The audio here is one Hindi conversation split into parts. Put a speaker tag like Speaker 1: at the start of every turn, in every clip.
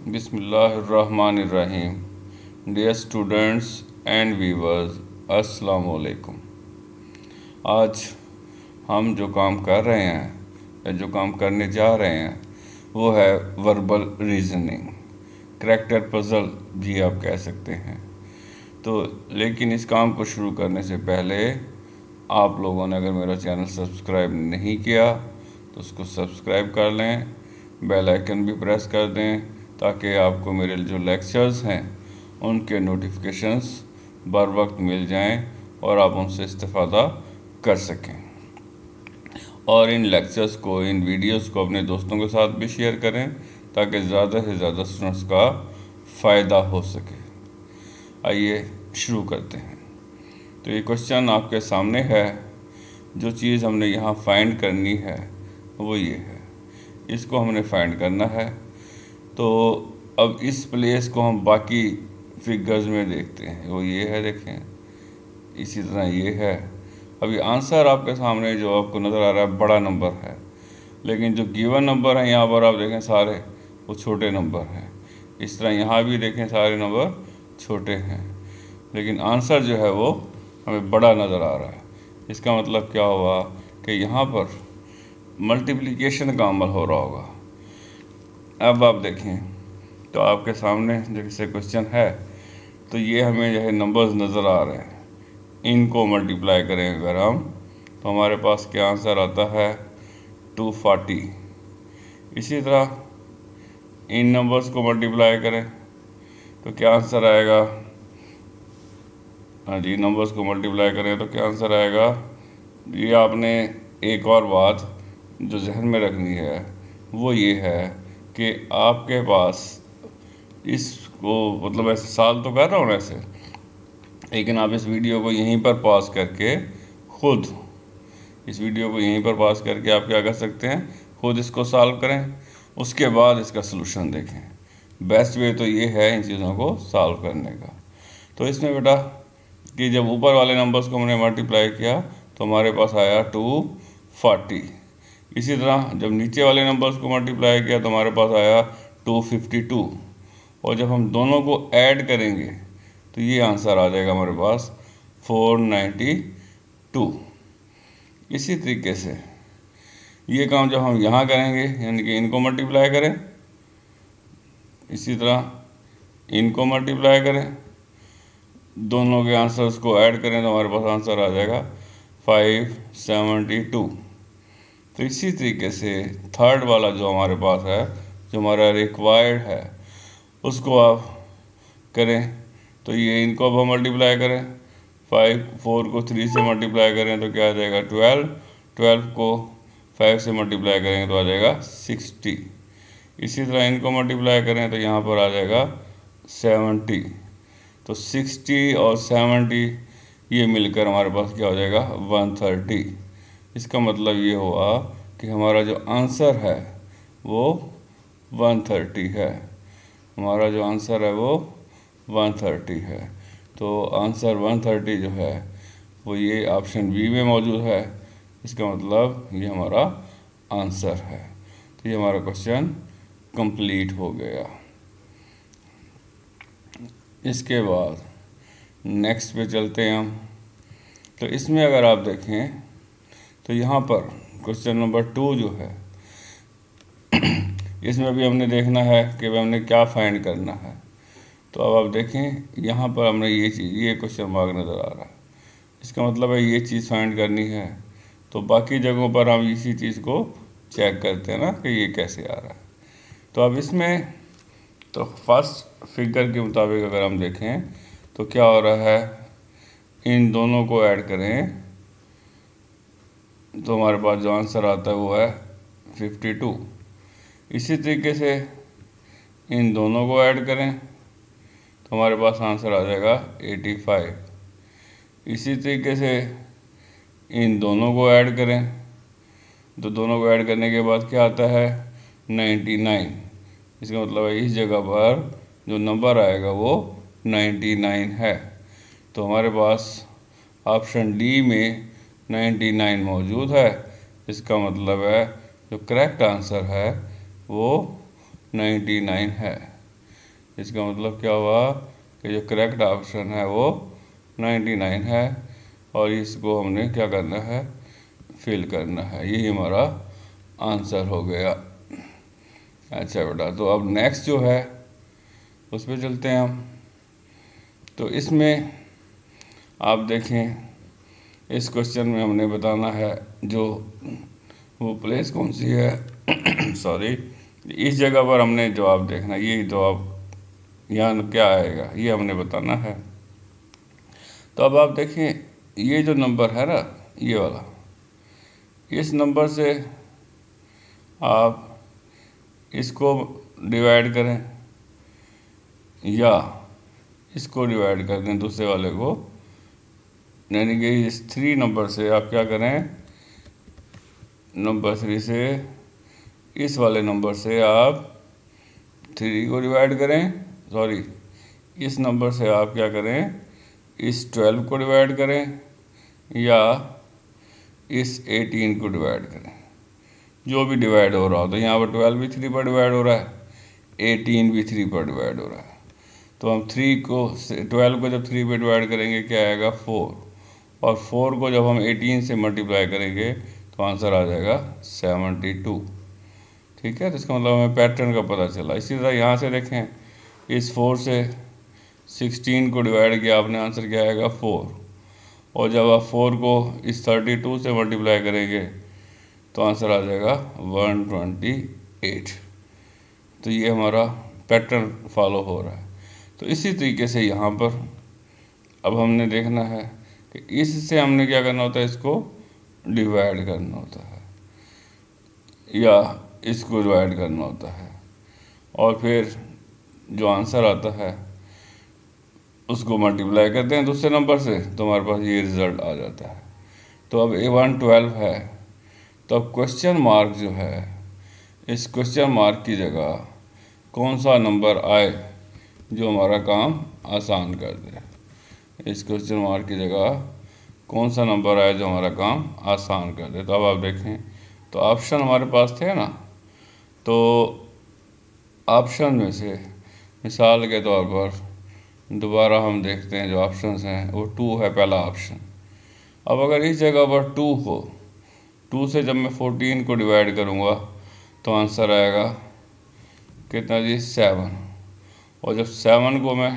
Speaker 1: बिस्मिल्लाहिर्रहमानिर्रहीम। डियर स्टूडेंट्स एंड व्यूवर्स, अस्सलाम वालेकुम। आज हम जो काम कर रहे हैं या जो काम करने जा रहे हैं वो है वर्बल रीजनिंग, करैक्टर पजल भी आप कह सकते हैं। तो लेकिन इस काम को शुरू करने से पहले आप लोगों ने अगर मेरा चैनल सब्सक्राइब नहीं किया तो उसको सब्सक्राइब कर लें, बेल आइकन भी प्रेस कर दें ताकि आपको मेरे जो लेक्चर्स हैं उनके नोटिफिकेशंस बर वक्त मिल जाएं और आप उनसे इस्तेफ़ादा कर सकें। और इन लेक्चर्स को, इन वीडियोस को अपने दोस्तों के साथ भी शेयर करें ताकि ज़्यादा से ज़्यादा स्टूडेंट्स का फ़ायदा हो सके। आइए शुरू करते हैं। तो ये क्वेश्चन आपके सामने है। जो चीज़ हमने यहाँ फाइंड करनी है वो ये है, इसको हमने फाइंड करना है। तो अब इस प्लेस को हम बाकी फिगर्स में देखते हैं, वो ये है, देखें, इसी तरह ये है। अभी आंसर आपके सामने जो आपको नज़र आ रहा है बड़ा नंबर है, लेकिन जो गिवन नंबर है यहाँ पर आप देखें सारे वो छोटे नंबर हैं। इस तरह यहाँ भी देखें सारे नंबर छोटे हैं, लेकिन आंसर जो है वो हमें बड़ा नज़र आ रहा है। इसका मतलब क्या हुआ कि यहाँ पर मल्टीप्लिकेशन का अमल हो रहा होगा। अब आप देखें तो आपके सामने जैसे क्वेश्चन है तो ये हमें जो है नंबर्स नज़र आ रहे हैं, इनको मल्टीप्लाई करें अगर हम तो हमारे पास क्या आंसर आता है 240। इसी तरह इन नंबर्स को मल्टीप्लाई करें तो क्या आंसर आएगा, हाँ जी, नंबर्स को मल्टीप्लाई करें तो क्या आंसर आएगा। ये आपने एक और बात जो जहन में रखनी है वो ये है कि आपके पास इसको, मतलब ऐसे साल तो कर रहा हूँ ऐसे, लेकिन आप इस वीडियो को यहीं पर पॉज करके खुद इस वीडियो को यहीं पर पॉज करके आप क्या कर सकते हैं, खुद इसको सॉल्व करें, उसके बाद इसका सलूशन देखें। बेस्ट वे तो ये है इन चीज़ों को सॉल्व करने का। तो इसमें बेटा कि जब ऊपर वाले नंबर्स को हमने मल्टीप्लाई किया तो हमारे पास आया 240। इसी तरह जब नीचे वाले नंबर्स को मल्टीप्लाई किया तो हमारे पास आया 252, और जब हम दोनों को ऐड करेंगे तो ये आंसर आ जाएगा हमारे पास 492। इसी तरीके से ये काम जब हम यहाँ करेंगे, यानी कि इनको मल्टीप्लाई करें, इसी तरह इनको मल्टीप्लाई करें, दोनों के आंसर्स को ऐड करें तो हमारे पास आंसर आ जाएगा 572। तो इसी तरीके से थर्ड वाला जो हमारे पास है, जो हमारा रिक्वायर्ड है, उसको आप करें तो ये इनको अब हम मल्टीप्लाई करें, 4 को 3 से मल्टीप्लाई करें तो क्या आ जाएगा 12 को 5 से मल्टीप्लाई करेंगे तो आ जाएगा 60। इसी तरह इनको मल्टीप्लाई करें तो यहाँ पर आ जाएगा 70। तो 60 और 70 ये मिलकर हमारे पास क्या हो जाएगा 130। इसका मतलब ये हुआ कि हमारा जो आंसर है वो 130 है, हमारा जो आंसर है वो 130 है। तो आंसर 130 जो है वो ये ऑप्शन बी में मौजूद है। इसका मतलब ये हमारा आंसर है। तो ये हमारा क्वेश्चन कंप्लीट हो गया। इसके बाद नेक्स्ट पे चलते हैं हम। तो इसमें अगर आप देखें तो यहाँ पर क्वेश्चन नंबर 2 जो है इसमें भी हमने देखना है कि हमने क्या फाइंड करना है। तो अब आप देखें यहाँ पर हमने ये चीज़, ये क्वेश्चन मार्क नज़र आ रहा है, इसका मतलब है ये चीज़ फाइंड करनी है। तो बाकी जगहों पर हम इसी चीज़ को चेक करते हैं ना कि ये कैसे आ रहा है। तो अब इसमें तो फर्स्ट फिगर के मुताबिक अगर हम देखें तो क्या हो रहा है, इन दोनों को ऐड करें तो हमारे पास जो आंसर आता है वो है 52। इसी तरीके से इन दोनों को ऐड करें तो हमारे पास आंसर आ जाएगा 85। इसी तरीके से इन दोनों को ऐड करें तो दोनों को ऐड करने के बाद क्या आता है 99। इसका मतलब है इस जगह पर जो नंबर आएगा वो 99 है। तो हमारे पास ऑप्शन डी में 99 मौजूद है। इसका मतलब है जो करेक्ट आंसर है वो 99 है। इसका मतलब क्या हुआ कि जो करेक्ट ऑप्शन है वो 99 है, और इसको हमने क्या करना है, फिल करना है। यही हमारा आंसर हो गया। अच्छा बेटा, तो अब नेक्स्ट जो है उस पर चलते हैं हम। तो इसमें आप देखें, इस क्वेश्चन में हमने बताना है जो वो प्लेस कौन सी है सॉरी, इस जगह पर हमने जवाब देखना, ये जवाब यहाँ क्या आएगा ये हमने बताना है। तो अब आप देखें, ये जो नंबर है ना, ये वाला, इस नंबर से आप इसको डिवाइड करें या इसको डिवाइड कर दें दूसरे वाले को, यानी कि इस 3 नंबर से आप क्या करें, नंबर 3 से इस वाले नंबर से आप 3 को डिवाइड करें, सॉरी इस नंबर से आप क्या करें, इस 12 को डिवाइड करें या इस 18 को डिवाइड करें, जो भी डिवाइड हो रहा हो। तो यहाँ पर 12 भी 3 पर डिवाइड हो रहा है, 18 भी 3 पर डिवाइड हो रहा है। तो हम 12 को जब 3 पे डिवाइड करेंगे क्या आएगा, 4, और 4 को जब हम 18 से मल्टीप्लाई करेंगे तो आंसर आ जाएगा 72। ठीक है, तो इसका मतलब हमें पैटर्न का पता चला। इसी तरह यहाँ से देखें, इस 4 से 16 को डिवाइड किया आपने, आंसर क्या आएगा 4, और जब आप 4 को इस 32 से मल्टीप्लाई करेंगे तो आंसर आ जाएगा 128। तो ये हमारा पैटर्न फॉलो हो रहा है। तो इसी तरीके से यहाँ पर अब हमने देखना है कि इससे हमने क्या करना होता है, इसको डिवाइड करना होता है या इसको डिवाइड करना होता है, और फिर जो आंसर आता है उसको मल्टीप्लाई करते हैं दूसरे नंबर से, तो हमारे पास ये रिज़ल्ट आ जाता है। तो अब A112 है, तो अब क्वेश्चन मार्क जो है, इस क्वेश्चन मार्क की जगह कौन सा नंबर आए जो हमारा काम आसान कर दे। इस क्वेश्चन मार्क की जगह कौन सा नंबर आए जो हमारा काम आसान कर दे। तो अब आप देखें, तो ऑप्शन हमारे पास थे ना, तो ऑप्शन में से मिसाल के तौर पर दोबारा हम देखते हैं, जो ऑप्शंस हैं वो 2 है पहला ऑप्शन। अब अगर इस जगह पर 2 से जब मैं 14 को डिवाइड करूँगा तो आंसर आएगा कितना जी, 7, और जब 7 को मैं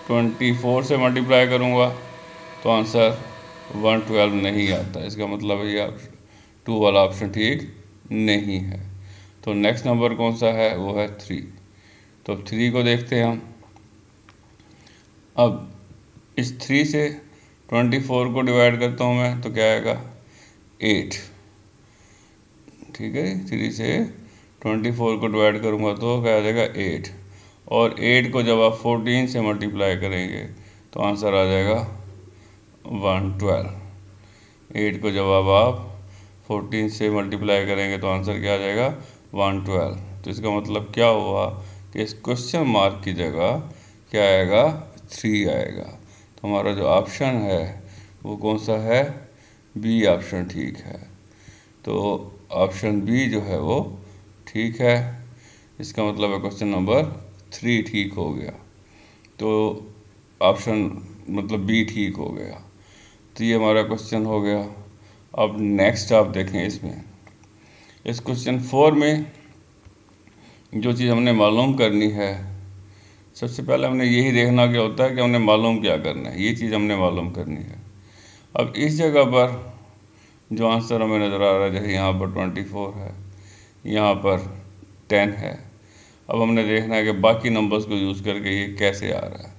Speaker 1: 24 से मल्टीप्लाई करूँगा तो आंसर 112 नहीं आता। इसका मतलब है ये 2 वाला ऑप्शन ठीक नहीं है। तो नेक्स्ट नंबर कौन सा है, वो है 3। तो अब 3 को देखते हैं हम। अब इस 3 से 24 को डिवाइड करता हूँ मैं तो क्या आएगा 8। ठीक है, 3 से 24 को डिवाइड करूँगा तो क्या आ जाएगा 8, और 8 को जब आप 14 से मल्टीप्लाई करेंगे तो आंसर आ जाएगा 112। 8 को जब आप 14 से मल्टीप्लाई करेंगे तो आंसर क्या आ जाएगा 112। तो इसका मतलब क्या हुआ कि इस क्वेश्चन मार्क की जगह क्या आएगा, 3 आएगा। तो हमारा जो ऑप्शन है वो कौन सा है, बी ऑप्शन ठीक है। तो ऑप्शन बी जो है वो ठीक है। इसका मतलब है क्वेश्चन नंबर 3 ठीक हो गया। तो ऑप्शन मतलब बी ठीक हो गया। तो ये हमारा क्वेश्चन हो गया। अब नेक्स्ट आप देखें, इसमें इस क्वेश्चन 4 में जो चीज़ हमने मालूम करनी है, सबसे पहले हमने यही देखना क्या होता है कि हमने मालूम क्या करना है, ये चीज़ हमने मालूम करनी है। अब इस जगह पर जो आंसर हमें नज़र आ रहा है, जैसे यहाँ पर 24 है, यहाँ पर 10 है। अब हमने देखना है कि बाकी नंबर्स को यूज़ करके ये कैसे आ रहा है।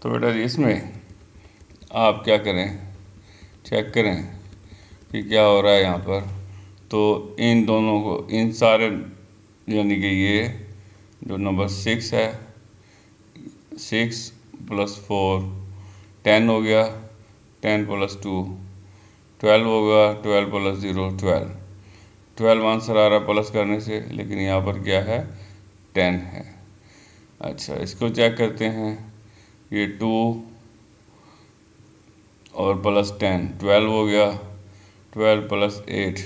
Speaker 1: तो बेटा जी इसमें आप क्या करें, चेक करें कि क्या हो रहा है यहाँ पर। तो इन दोनों को, इन सारे, यानी कि ये जो नंबर 6 है, 6 + 4 10 हो गया, 10 + 2 12 होगा, 12 + 0 12, 12 आंसर आ रहा है प्लस करने से, लेकिन यहाँ पर क्या है 10 है। अच्छा, इसको चेक करते हैं, ये 2 और +10 12 हो गया, 12 + 8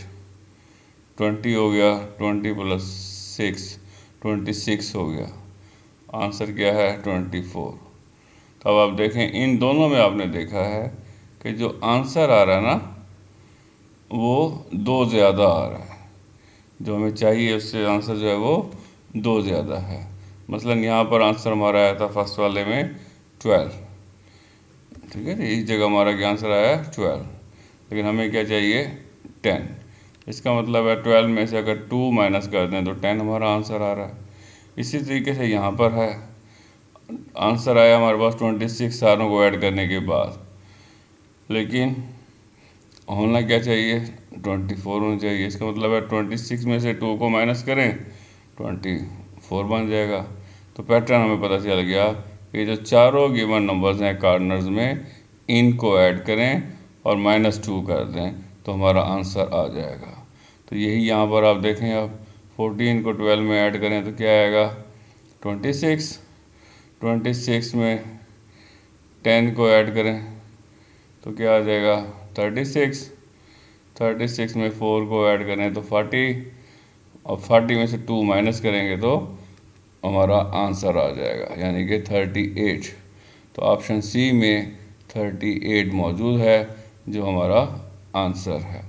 Speaker 1: 20 हो गया, 20 + 6 26 हो गया। आंसर क्या है 24। तो अब आप देखें इन दोनों में आपने देखा है कि जो आंसर आ रहा है ना वो 2 ज़्यादा आ रहा है, जो हमें चाहिए उससे आंसर जो है वो 2 ज़्यादा है। मसलन यहाँ पर आंसर हमारा आया था फर्स्ट वाले में 12, ठीक है, इस जगह हमारा क्या आंसर आया 12, लेकिन हमें क्या चाहिए 10। इसका मतलब है 12 में से अगर 2 माइनस कर दें तो 10 हमारा आंसर आ रहा है। इसी तरीके से यहाँ पर है, आंसर आया हमारे पास 26 सारों को ऐड करने के बाद, लेकिन होना क्या चाहिए 24 होना चाहिए। इसका मतलब है 26 में से 2 को माइनस करें 24 बन जाएगा। तो पैटर्न हमें पता चल गया कि जो चारों गिवन नंबर्स हैं कार्नर्स में, इनको ऐड करें और -2 कर दें तो हमारा आंसर आ जाएगा। तो यही यहाँ पर आप देखें, आप 14 को 12 में ऐड करें तो क्या आएगा 26, 26 में 10 को ऐड करें तो क्या आ जाएगा 36, 36 में 4 को ऐड करें तो 40, और 40 में से 2 माइनस करेंगे तो हमारा आंसर आ जाएगा, यानी कि 38। तो ऑप्शन सी में 38 मौजूद है जो हमारा आंसर है।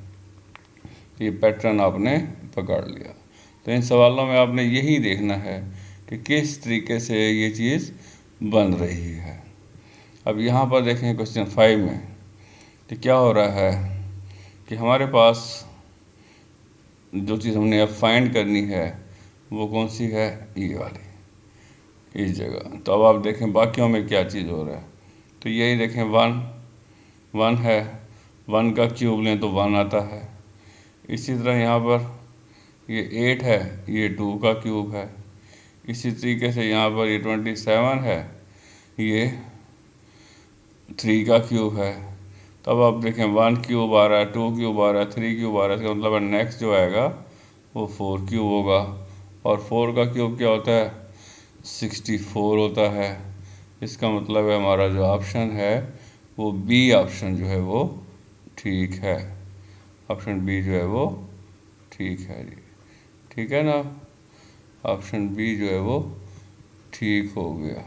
Speaker 1: ये पैटर्न आपने पकड़ लिया। तो इन सवालों में आपने यही देखना है कि किस तरीके से ये चीज़ बन रही है। अब यहाँ पर देखें क्वेश्चन 5 में कि क्या हो रहा है कि हमारे पास जो चीज़ हमने अब फाइंड करनी है वो कौन सी है, ये वाली, इस जगह। तो अब आप देखें बाकियों में क्या चीज़ हो रहा है। तो यही देखें 1 है, 1 का क्यूब लें तो 1 आता है। इसी तरह यहाँ पर ये 8 है, ये 2 का क्यूब है। इसी तरीके से यहाँ पर ये 27 है, ये 3 का क्यूब है। तब आप देखें 1 क्यूब आ रहा है, 2 क्यूब आ रहा है, 3 क्यूब आ रहा है। इसका मतलब नेक्स्ट जो आएगा वो 4 क्यूब होगा, और 4 का क्यूब क्या होता है 64 होता है। इसका मतलब है हमारा जो ऑप्शन है वो बी ऑप्शन जो है वो ठीक है। ऑप्शन बी जो है वो ठीक है जी, ठीक है ना। ऑप्शन बी जो है वो ठीक हो गया,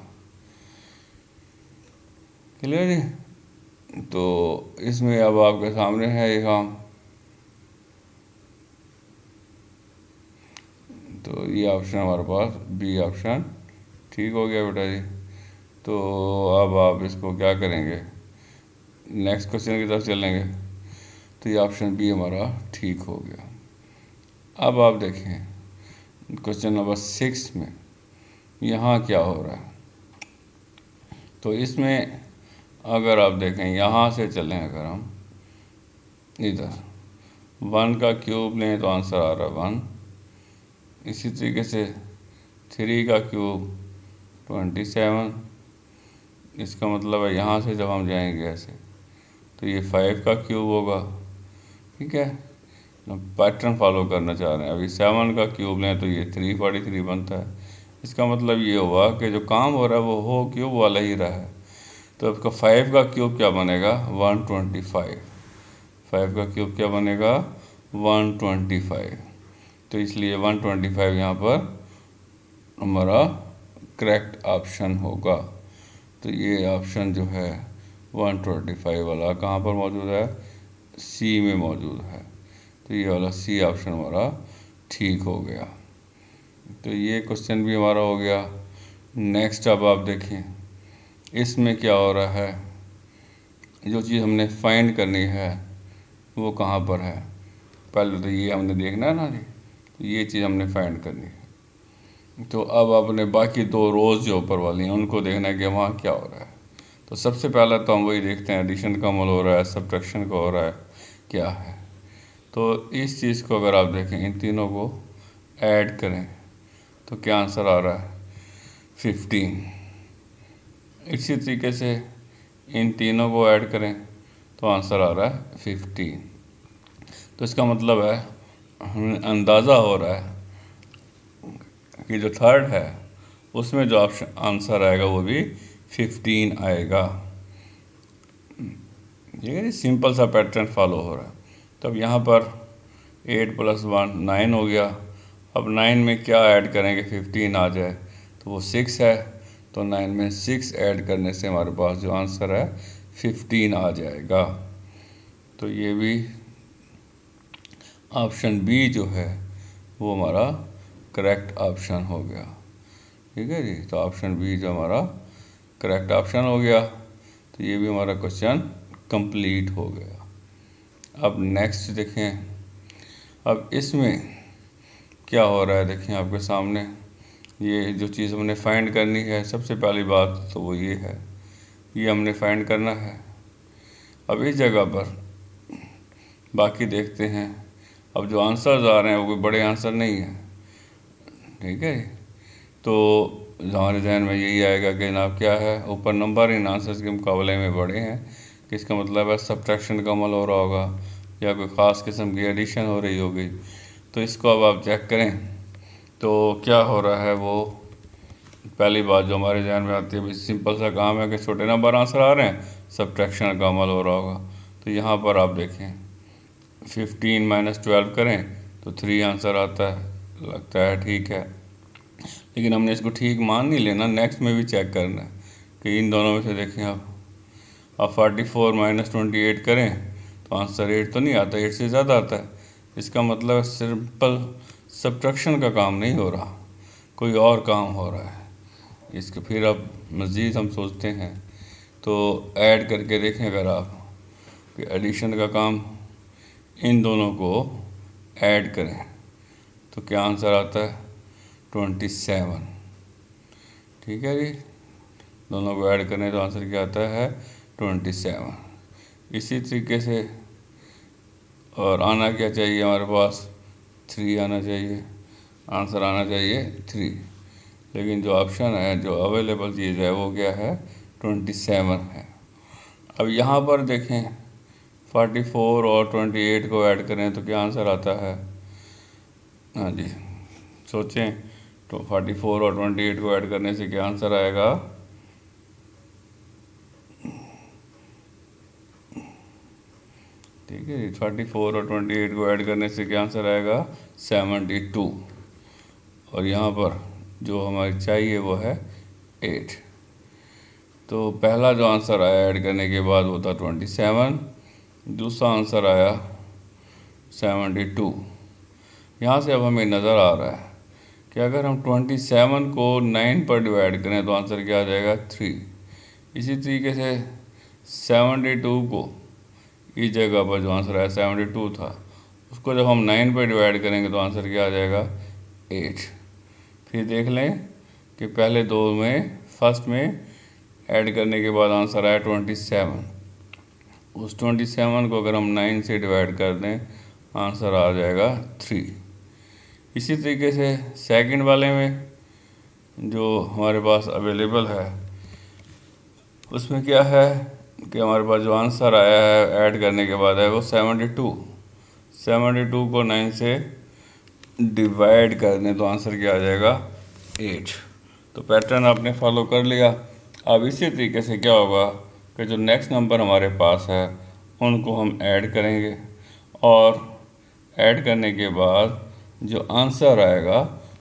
Speaker 1: क्लियर जी। तो इसमें अब आपके सामने है ये काम। तो ये ऑप्शन हमारे पास बी ऑप्शन ठीक हो गया बेटा जी। तो अब आप इसको क्या करेंगे, नेक्स्ट क्वेश्चन की तरफ चलेंगे। तो ये ऑप्शन बी हमारा ठीक हो गया। अब आप देखें क्वेश्चन नंबर 6 में यहाँ क्या हो रहा है। तो इसमें अगर आप देखें यहाँ से चलें, अगर हम इधर 1 का क्यूब लें तो आंसर आ रहा है 1। इसी तरीके से 3 का क्यूब 27। इसका मतलब है यहाँ से जब हम जाएंगे ऐसे तो ये 5 का क्यूब होगा, ठीक है। पैटर्न फॉलो करना चाह रहे हैं। अभी 7 का क्यूब लें तो ये 343 बनता है। इसका मतलब ये हुआ कि जो काम हो रहा है वो हो क्यूब वाला ही रहा है। तो आपका 5 का क्यूब क्या बनेगा 125। 5 का क्यूब क्या बनेगा 125। तो इसलिए 125 यहाँ पर हमारा करेक्ट ऑप्शन होगा। तो ये ऑप्शन जो है 125 वाला कहाँ पर मौजूद है, सी में मौजूद है। तो ये वाला सी ऑप्शन हमारा ठीक हो गया। तो ये क्वेश्चन भी हमारा हो गया। नेक्स्ट अब आप देखें इसमें क्या हो रहा है, जो चीज़ हमने फाइंड करनी है वो कहाँ पर है। पहले तो ये हमने देखना है ना जी, तो ये चीज़ हमने फाइंड करनी है। तो अब आपने बाकी 2 रोज़ जो ऊपर वाली हैं उनको देखना है कि वहाँ क्या हो रहा है। तो सबसे पहला तो हम वही देखते हैं, एडिशन का अमल हो रहा है, सब्ट्रैक्शन का हो रहा है, क्या है। तो इस चीज़ को अगर आप देखें, इन तीनों को ऐड करें तो क्या आंसर आ रहा है 15। इसी तरीके से इन तीनों को ऐड करें तो आंसर आ रहा है 15। तो इसका मतलब है हमें अंदाज़ा हो रहा है कि जो थर्ड है उसमें जो ऑप्शन आंसर आएगा वो भी 15 आएगा। ठीक है जी, सिंपल सा पैटर्न फॉलो हो रहा है। तो अब यहाँ पर 8 + 1 9 हो गया। अब 9 में क्या ऐड करेंगे 15 आ जाए। तो वो 6 है, तो 9 में 6 ऐड करने से हमारे पास जो आंसर है 15 आ जाएगा। तो ये भी ऑप्शन बी जो है वो हमारा करेक्ट ऑप्शन हो गया। ठीक है जी, तो ऑप्शन बी जो हमारा करेक्ट ऑप्शन हो गया। तो ये भी हमारा क्वेश्चन कंप्लीट हो गया। अब नेक्स्ट देखें, अब इसमें क्या हो रहा है, देखें आपके सामने ये जो चीज़ हमने फाइंड करनी है, सबसे पहली बात तो वो ये है, ये हमने फाइंड करना है। अब इस जगह पर बाकी देखते हैं। अब जो आंसर्स आ रहे हैं वो कोई बड़े आंसर नहीं है, ठीक है। तो हमारे जहन में यही आएगा कि जनाब क्या है, ऊपर नंबर इन आंसर्स के मुकाबले में बड़े हैं, कि इसका मतलब है सब्ट्रैक्शन का अमल हो रहा होगा या कोई ख़ास किस्म की एडिशन हो रही होगी। तो इसको अब आप चेक करें तो क्या हो रहा है। वो पहली बात जो हमारे जहन में आती है, भाई सिंपल सा काम है कि छोटे नंबर आंसर आ रहे हैं, सब्ट्रैक्शन का अमल हो रहा होगा। तो यहाँ पर आप देखें 15 माइनस 12 करें तो 3 आंसर आता है, लगता है ठीक है। लेकिन हमने इसको ठीक मान नहीं लेना, नेक्स्ट में भी चेक करना है कि इन दोनों में से देखें आप 44 माइनस 28 करें तो आंसर 8 तो नहीं आता, 8 से ज़्यादा आता है। इसका मतलब सिंपल सब्ट्रैक्शन का काम नहीं हो रहा, कोई और काम हो रहा है। इसके फिर अब मज़ीद हम सोचते हैं तो ऐड करके देखें अगर आप कि एडिशन का काम, इन दोनों को ऐड करें तो क्या आंसर आता है 27। ठीक है जी, दोनों को ऐड करें तो आंसर क्या आता है 27। इसी तरीके से और आना क्या चाहिए हमारे पास 3 आना चाहिए, आंसर आना चाहिए 3। लेकिन जो ऑप्शन है, जो अवेलेबल चीज़ है वो क्या है 27 है। अब यहाँ पर देखें 44 और 28 को ऐड करें तो क्या आंसर आता है। हाँ जी, सोचें तो 44 और 28 को ऐड करने से क्या आंसर आएगा। ठीक है जी, 44 और 28 को ऐड करने से क्या आंसर आएगा 72। और यहाँ पर जो हमारी चाहिए वो है 8। तो पहला जो आंसर आया ऐड करने के बाद वो था 27, दूसरा आंसर आया 72। यहाँ से अब हमें नज़र आ रहा है कि अगर हम 27 को 9 पर डिवाइड करें तो आंसर क्या आ जाएगा 3। इसी तरीके से 72 को इस जगह पर जो आंसर आया 72 था, उसको जब हम 9 पर डिवाइड करेंगे तो आंसर क्या आ जाएगा 8। फिर देख लें कि पहले दो में फर्स्ट में ऐड करने के बाद आंसर आया 27। उस 27 को अगर हम 9 से डिवाइड कर दें आंसर आ जाएगा 3। इसी तरीके से सेकंड वाले में जो हमारे पास अवेलेबल है उसमें क्या है कि हमारे पास जो आंसर आया है ऐड करने के बाद है वो 72। 72 को 9 से डिवाइड कर दें तो आंसर क्या आ जाएगा 8। तो पैटर्न आपने फॉलो कर लिया। अब इसी तरीके से क्या होगा कि जो नेक्स्ट नंबर हमारे पास है उनको हम ऐड करेंगे और ऐड करने के बाद जो आंसर आएगा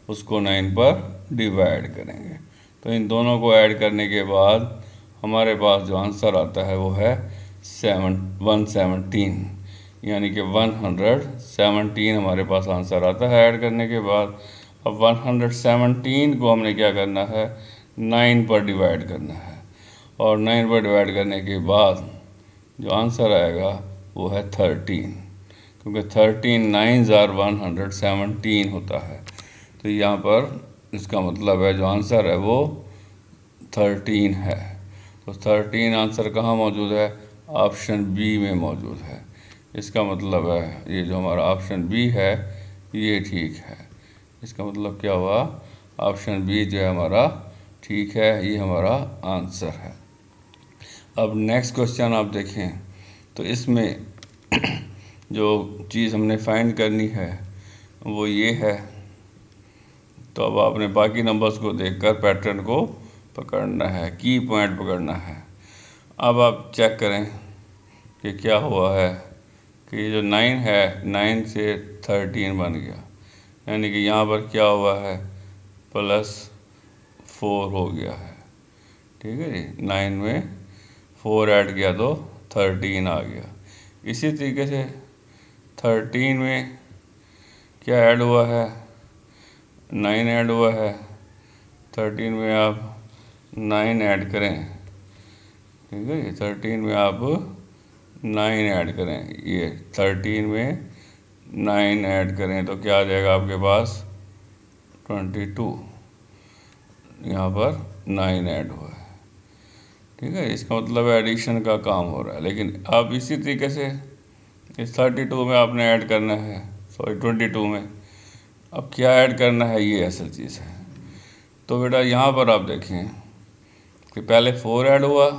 Speaker 1: उसको 9 पर डिवाइड करेंगे। तो इन दोनों को ऐड करने के बाद हमारे पास जो आंसर आता है वो है 117, यानी कि 117 हमारे पास आंसर आता है ऐड करने के बाद। अब 117 को हमने क्या करना है 9 पर डिवाइड करना है और 9 पर डिवाइड करने के बाद जो आंसर आएगा वो है 13, क्योंकि 13 9s are 117 होता है। तो यहाँ पर इसका मतलब है जो आंसर है वो 13 है। तो 13 आंसर कहाँ मौजूद है, ऑप्शन बी में मौजूद है। इसका मतलब है ये जो हमारा ऑप्शन बी है ये ठीक है। इसका मतलब क्या हुआ, ऑप्शन बी जो है हमारा ठीक है, ये हमारा आंसर है। अब नेक्स्ट क्वेश्चन आप देखें तो इसमें जो चीज़ हमने फाइंड करनी है वो ये है। तो अब आपने बाकी नंबर्स को देखकर पैटर्न को पकड़ना है, की पॉइंट पकड़ना है। अब आप चेक करें कि क्या हुआ है कि जो 9 है 9 से 13 बन गया, यानी कि यहाँ पर क्या हुआ है 4 हो गया है। ठीक है जी, 9 में 4 ऐड किया तो 13 आ गया। इसी तरीके से 13 में क्या ऐड हुआ है, 9 ऐड हुआ है। 13 में आप 9 ऐड करें, ठीक है जी, 13 में आप 9 ऐड करें, ये 13 में 9 ऐड करें तो क्या आ जाएगा आपके पास 22। यहाँ पर 9 ऐड हुआ है। ठीक है, इसका मतलब एडिशन का काम हो रहा है। लेकिन अब इसी तरीके से इस 32 में आपने ऐड करना है, सॉरी 22 में अब क्या ऐड करना है, ये असल चीज़ है। तो बेटा यहाँ पर आप देखें कि पहले 4 ऐड हुआ,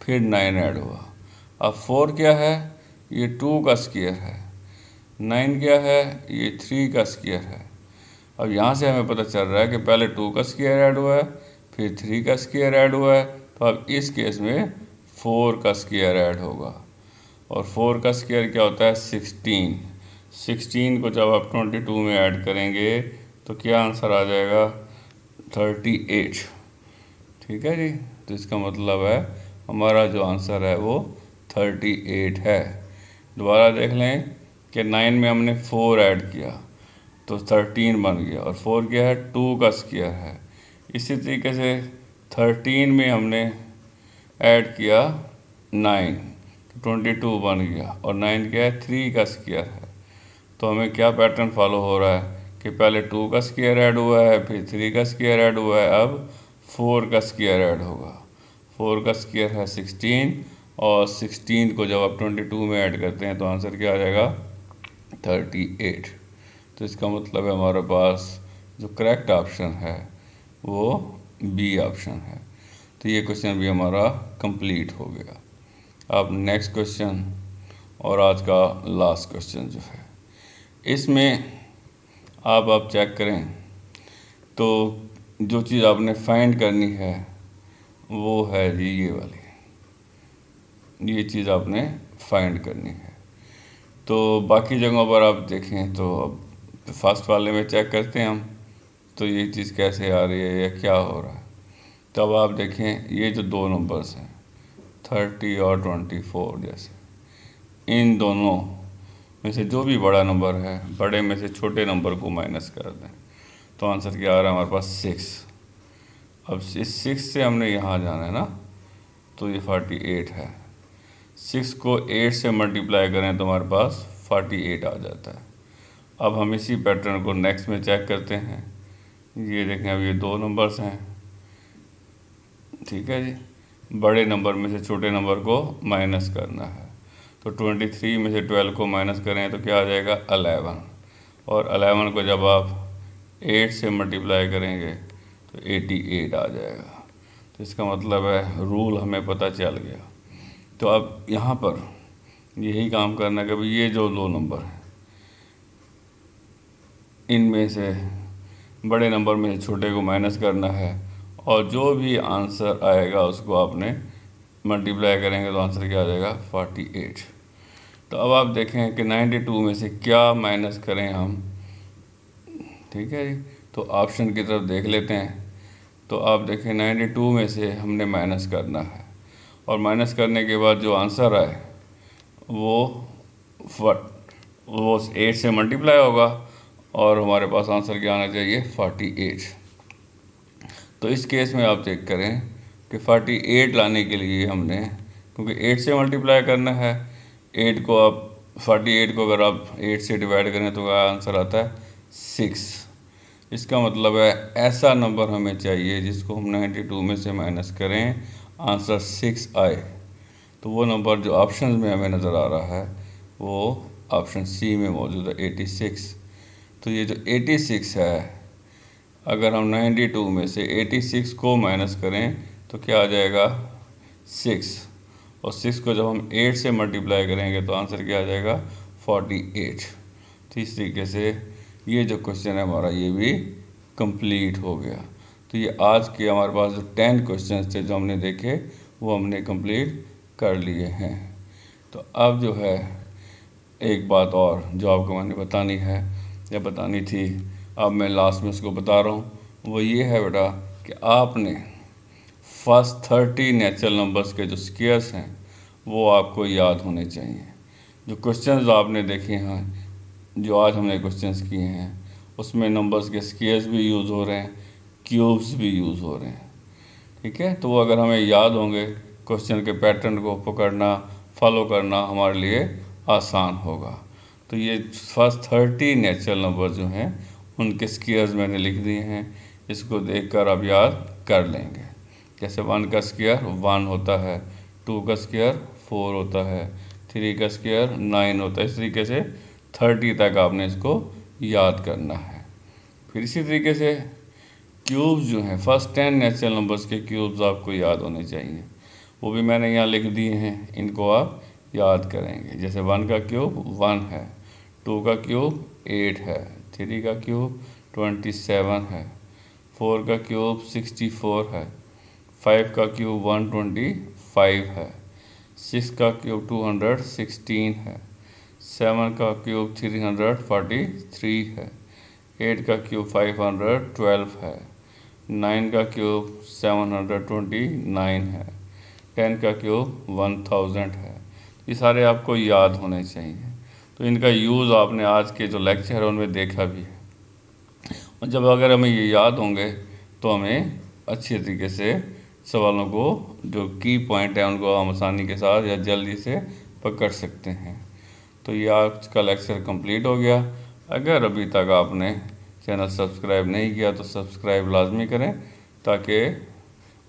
Speaker 1: फिर 9 ऐड हुआ। अब 4 क्या है, ये 2 का स्क्वायर है। 9 क्या है, ये 3 का स्क्वायर है। अब यहाँ से हमें पता चल रहा है कि पहले 2 का स्क्वायर ऐड हुआ है, फिर 3 का स्क्वायर ऐड हुआ है। तो अब इस केस में 4 का स्क्वायर ऐड होगा, और 4 का स्क्वायर क्या होता है 16। 16 को जब आप 22 में ऐड करेंगे तो क्या आंसर आ जाएगा 38। ठीक है जी, तो इसका मतलब है हमारा जो आंसर है वो 38 है। दोबारा देख लें कि 9 में हमने 4 ऐड किया तो 13 बन गया, और 4 क्या है 2 का स्क्वायर है। इसी तरीके से 13 में हमने ऐड किया 9 तो 22 बन गया, और 9 क्या है 3 का स्क्वायर है। तो हमें क्या पैटर्न फॉलो हो रहा है कि पहले 2 का स्क्वायर ऐड हुआ है, फिर 3 का स्क्वायर ऐड हुआ है, अब 4 का स्क्वायर ऐड होगा। 4 का स्क्वायर है 16, और 16 को जब आप 22 में ऐड करते हैं तो आंसर क्या आ जाएगा 38। तो इसका मतलब है हमारे पास जो करेक्ट ऑप्शन है वो बी ऑप्शन है। तो ये क्वेश्चन भी हमारा कंप्लीट हो गया। अब नेक्स्ट क्वेश्चन और आज का लास्ट क्वेश्चन जो है, इसमें आप चेक करें तो जो चीज़ आपने फाइंड करनी है वो है जी ये वाली, ये चीज़ आपने फाइंड करनी है। तो बाकी जगहों पर आप देखें तो अब फर्स्ट वाले में चेक करते हैं हम, तो ये चीज़ कैसे आ रही है या क्या हो रहा है। तो अब आप देखें ये जो दो नंबर्स हैं 30 और 24, जैसे इन दोनों में से जो भी बड़ा नंबर है, बड़े में से छोटे नंबर को माइनस कर दें तो आंसर क्या आ रहा है हमारे पास 6। अब इस 6 से हमने यहाँ जाना है ना, तो ये 48 है। 6 को 8 से मल्टीप्लाई करें तो हमारे पास 48 आ जाता है। अब हम इसी पैटर्न को नेक्स्ट में चेक करते हैं। ये देखें, अब ये दो नंबर्स हैं, ठीक है जी। बड़े नंबर में से छोटे नंबर को माइनस करना है, तो 23 में से 12 को माइनस करें तो क्या आ जाएगा 11, और 11 को जब आप 8 से मल्टीप्लाई करेंगे तो 88 आ जाएगा। तो इसका मतलब है रूल हमें पता चल गया। तो अब यहाँ पर यही काम करना है कि भाई ये जो दो नंबर हैं इनमें से बड़े नंबर में से छोटे को माइनस करना है, और जो भी आंसर आएगा उसको आपने मल्टीप्लाई करेंगे तो आंसर क्या आ जाएगा 48। तो अब आप देखें कि 92 में से क्या माइनस करें हम, ठीक है जी। तो ऑप्शन की तरफ देख लेते हैं। तो आप देखें 92 में से हमने माइनस करना है, और माइनस करने के बाद जो आंसर आए वो 8 से मल्टीप्लाई होगा, और हमारे पास आंसर क्या आना चाहिए 48। तो इस केस में आप चेक करें कि 48 लाने के लिए हमने, क्योंकि 8 से मल्टीप्लाई करना है, 8 को आप 48 को अगर आप 8 से डिवाइड करें तो आंसर आता है 6। इसका मतलब है ऐसा नंबर हमें चाहिए जिसको हम 92 में से माइनस करें आंसर 6 आए। तो वो नंबर जो ऑप्शन में हमें नज़र आ रहा है वो ऑप्शन सी में मौजूद है 86। तो ये जो 86 है, अगर हम 92 में से 86 को माइनस करें तो क्या आ जाएगा 6, और 6 को जब हम 8 से मल्टीप्लाई करेंगे तो आंसर क्या आ जाएगा 48। तो इस तरीके से ये जो क्वेश्चन है हमारा ये भी कंप्लीट हो गया। तो ये आज के हमारे पास जो 10 क्वेश्चन थे जो हमने देखे वो हमने कंप्लीट कर लिए हैं। तो अब जो है एक बात और जो आपको मैंने बतानी है या बतानी थी, अब मैं लास्ट में उसको बता रहा हूँ, वो ये है बेटा कि आपने फर्स्ट 30 नेचुरल नंबर्स के जो स्क्वायर्स हैं वो आपको याद होने चाहिए। जो क्वेश्चंस आपने देखे हैं, जो आज हमने क्वेश्चंस किए हैं, उसमें नंबर्स के स्क्वायर्स भी यूज़ हो रहे हैं, क्यूब्स भी यूज़ हो रहे हैं। ठीक है, तो वो अगर हमें याद होंगे, क्वेश्चन के पैटर्न को पकड़ना, फॉलो करना हमारे लिए आसान होगा। तो ये फर्स्ट 30 नेचुरल नंबर जो हैं उनके स्क्वायर्स मैंने लिख दिए हैं, इसको देखकर आप याद कर लेंगे। जैसे 1 का स्क्वायर 1 होता है, 2 का स्क्वायर 4 होता है, 3 का स्क्वायर 9 होता है। इस तरीके से 30 तक आपने इसको याद करना है। फिर इसी तरीके से क्यूब्स जो हैं, फर्स्ट 10 नेचुरल नंबर्स के क्यूब्स आपको याद होने चाहिए, वो भी मैंने यहाँ लिख दिए हैं, इनको आप याद करेंगे। जैसे 1 का क्यूब 1 है, 2 का क्यूब 8 है, 3 का क्यूब 27 है, 4 का क्यूब 64 है, 5 का क्यूब 125 है, 6 का क्यूब 216 है, 7 का क्यूब 343 है, 8 का क्यूब 512 है, 9 का क्यूब 729 है, 10 का क्यूब 1000 है। ये सारे आपको याद होने चाहिए। तो इनका यूज़ आपने आज के जो लेक्चर है उनमें देखा भी है, और जब अगर हमें ये याद होंगे तो हमें अच्छे तरीके से सवालों को, जो की पॉइंट है, उनको हम आसानी के साथ या जल्दी से पकड़ सकते हैं। तो ये आज का लेक्चर कंप्लीट हो गया। अगर अभी तक आपने चैनल सब्सक्राइब नहीं किया तो सब्सक्राइब लाजमी करें, ताकि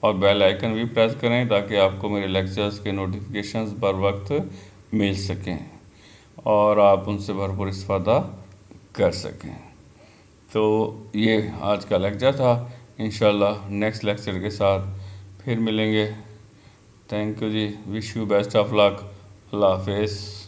Speaker 1: और बेल आइकन भी प्रेस करें ताकि आपको मेरे लेक्चर्स के नोटिफिकेशंस बर वक्त मिल सकें और आप उनसे भरपूर इस्तेफादा कर सकें। तो ये आज का लेक्चर था। इंशाल्लाह नेक्स्ट लेक्चर के साथ फिर मिलेंगे। Thank you ji, wish you best of luck. अल्लाह हाफिज़।